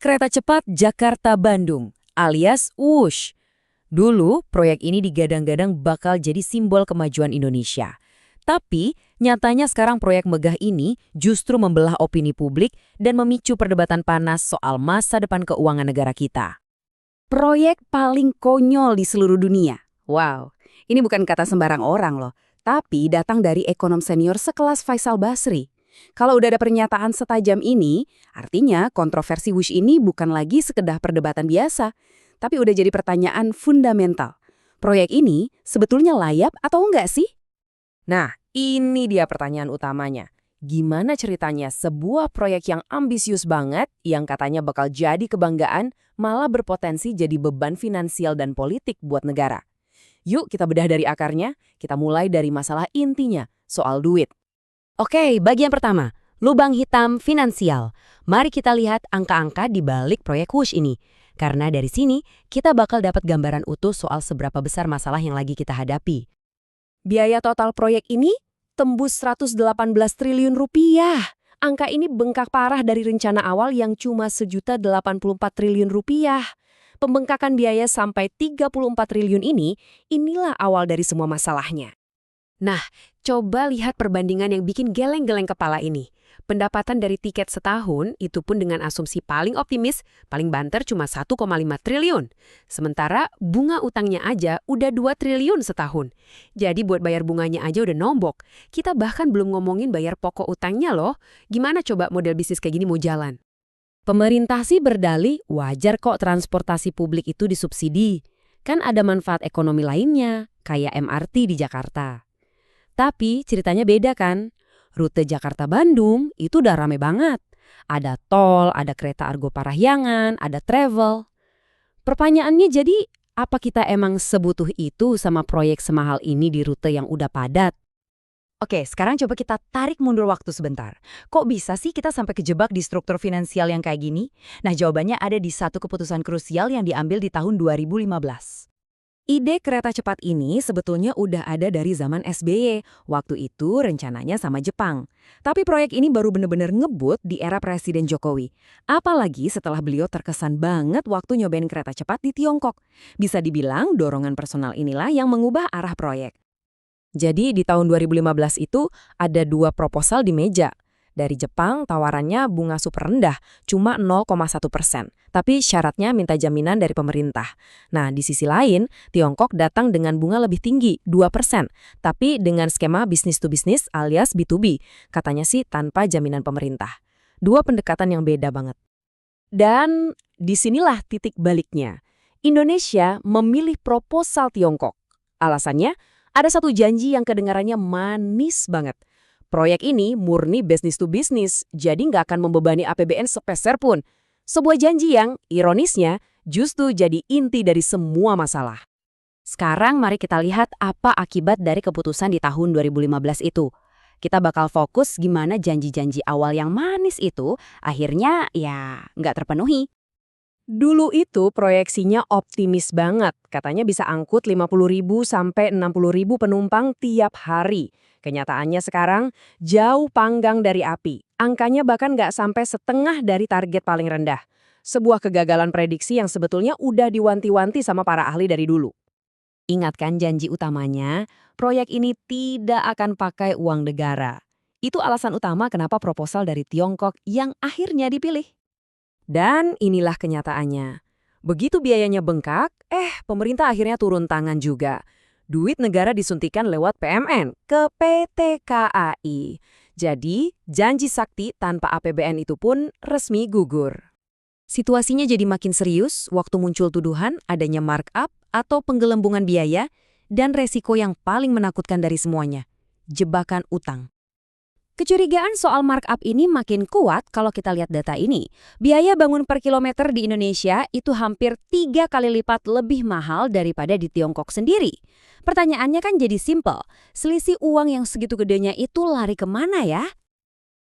Kereta cepat Jakarta-Bandung, alias WUSH. Dulu, proyek ini digadang-gadang bakal jadi simbol kemajuan Indonesia. Tapi, nyatanya sekarang proyek megah ini justru membelah opini publik dan memicu perdebatan panas soal masa depan keuangan negara kita. Proyek paling konyol di seluruh dunia. Wow, ini bukan kata sembarang orang loh, tapi datang dari ekonom senior sekelas Faisal Basri. Kalau udah ada pernyataan setajam ini, artinya kontroversi WUSH ini bukan lagi sekedar perdebatan biasa, tapi udah jadi pertanyaan fundamental. Proyek ini sebetulnya layak atau enggak sih? Nah, ini dia pertanyaan utamanya. Gimana ceritanya sebuah proyek yang ambisius banget, yang katanya bakal jadi kebanggaan, malah berpotensi jadi beban finansial dan politik buat negara? Yuk kita bedah dari akarnya, kita mulai dari masalah intinya, soal duit. Oke, bagian pertama, lubang hitam finansial. Mari kita lihat angka-angka di balik proyek WUSH ini. Karena dari sini, kita bakal dapat gambaran utuh soal seberapa besar masalah yang lagi kita hadapi. Biaya total proyek ini tembus 118 triliun rupiah. Angka ini bengkak parah dari rencana awal yang cuma 1.084 triliun rupiah. Pembengkakan biaya sampai 34 triliun ini, inilah awal dari semua masalahnya. Nah, coba lihat perbandingan yang bikin geleng-geleng kepala ini. Pendapatan dari tiket setahun itu pun dengan asumsi paling optimis, paling banter cuma 1,5 triliun. Sementara bunga utangnya aja udah 2 triliun setahun. Jadi buat bayar bunganya aja udah nombok. Kita bahkan belum ngomongin bayar pokok utangnya loh. Gimana coba model bisnis kayak gini mau jalan? Pemerintah sih berdalih wajar kok transportasi publik itu disubsidi. Kan ada manfaat ekonomi lainnya, kayak MRT di Jakarta. Tapi ceritanya beda kan? Rute Jakarta-Bandung itu udah rame banget. Ada tol, ada kereta Argo Parahyangan, ada travel. Pertanyaannya jadi, apa kita emang sebutuh itu sama proyek semahal ini di rute yang udah padat? Oke, sekarang coba kita tarik mundur waktu sebentar. Kok bisa sih kita sampai kejebak di struktur finansial yang kayak gini? Nah, jawabannya ada di satu keputusan krusial yang diambil di tahun 2015. Ide kereta cepat ini sebetulnya udah ada dari zaman SBY. Waktu itu rencananya sama Jepang. Tapi proyek ini baru bener-bener ngebut di era Presiden Jokowi. Apalagi setelah beliau terkesan banget waktu nyobain kereta cepat di Tiongkok. Bisa dibilang dorongan personal inilah yang mengubah arah proyek. Jadi di tahun 2015 itu ada 2 proposal di meja. Dari Jepang tawarannya bunga super rendah, cuma 0,1%. Tapi syaratnya minta jaminan dari pemerintah. Nah, di sisi lain, Tiongkok datang dengan bunga lebih tinggi, 2%. Tapi dengan skema business to business alias B2B. Katanya sih tanpa jaminan pemerintah. 2 pendekatan yang beda banget. Dan disinilah titik baliknya. Indonesia memilih proposal Tiongkok. Alasannya, ada satu janji yang kedengarannya manis banget. Proyek ini murni business to business, jadi nggak akan membebani APBN sepeser pun. Sebuah janji yang, ironisnya, justru jadi inti dari semua masalah. Sekarang mari kita lihat apa akibat dari keputusan di tahun 2015 itu. Kita bakal fokus gimana janji-janji awal yang manis itu akhirnya ya nggak terpenuhi. Dulu itu proyeksinya optimis banget, katanya bisa angkut 50.000 sampai 60.000 penumpang tiap hari. Kenyataannya sekarang jauh panggang dari api. Angkanya bahkan nggak sampai setengah dari target paling rendah. Sebuah kegagalan prediksi yang sebetulnya udah diwanti-wanti sama para ahli dari dulu. Ingat kan janji utamanya, proyek ini tidak akan pakai uang negara. Itu alasan utama kenapa proposal dari Tiongkok yang akhirnya dipilih. Dan inilah kenyataannya. Begitu biayanya bengkak, pemerintah akhirnya turun tangan juga. Duit negara disuntikan lewat PMN ke PT KAI. Jadi, janji sakti tanpa APBN itu pun resmi gugur. Situasinya jadi makin serius waktu muncul tuduhan adanya markup atau penggelembungan biaya dan resiko yang paling menakutkan dari semuanya, jebakan utang. Kecurigaan soal markup ini makin kuat kalau kita lihat data ini. Biaya bangun per kilometer di Indonesia itu hampir 3 kali lipat lebih mahal daripada di Tiongkok sendiri. Pertanyaannya kan jadi simpel, selisih uang yang segitu gedenya itu lari kemana ya?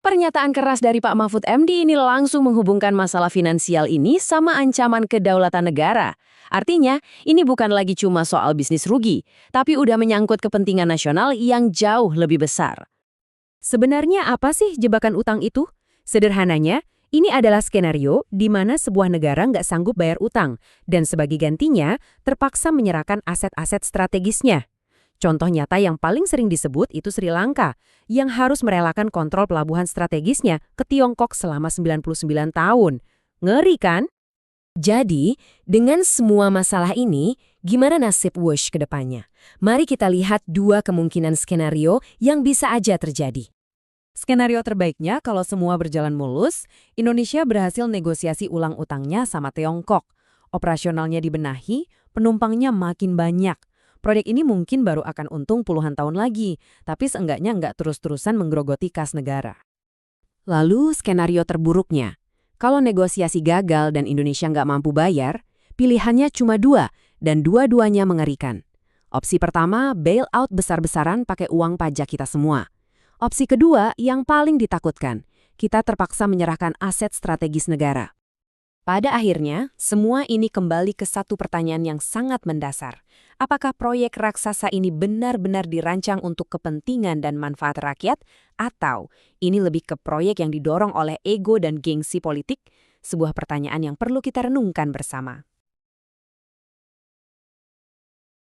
Pernyataan keras dari Pak Mahfud MD ini langsung menghubungkan masalah finansial ini sama ancaman kedaulatan negara. Artinya, ini bukan lagi cuma soal bisnis rugi, tapi udah menyangkut kepentingan nasional yang jauh lebih besar. Sebenarnya apa sih jebakan utang itu? Sederhananya, Ini adalah skenario di mana sebuah negara nggak sanggup bayar utang dan sebagai gantinya terpaksa menyerahkan aset-aset strategisnya. Contoh nyata yang paling sering disebut itu Sri Lanka, yang harus merelakan kontrol pelabuhan strategisnya ke Tiongkok selama 99 tahun. Ngeri kan? Jadi, dengan semua masalah ini, gimana nasib Wush ke depannya? Mari kita lihat dua kemungkinan skenario yang bisa aja terjadi. Skenario terbaiknya kalau semua berjalan mulus, Indonesia berhasil negosiasi ulang utangnya sama Tiongkok. Operasionalnya dibenahi, penumpangnya makin banyak. Proyek ini mungkin baru akan untung puluhan tahun lagi, tapi seenggaknya nggak terus-terusan menggerogoti kas negara. Lalu skenario terburuknya, kalau negosiasi gagal dan Indonesia nggak mampu bayar, pilihannya cuma dua, dan dua-duanya mengerikan. Opsi pertama, bailout besar-besaran pakai uang pajak kita semua. Opsi kedua, yang paling ditakutkan, kita terpaksa menyerahkan aset strategis negara. Pada akhirnya, semua ini kembali ke satu pertanyaan yang sangat mendasar. Apakah proyek raksasa ini benar-benar dirancang untuk kepentingan dan manfaat rakyat? Atau ini lebih ke proyek yang didorong oleh ego dan gengsi politik? Sebuah pertanyaan yang perlu kita renungkan bersama.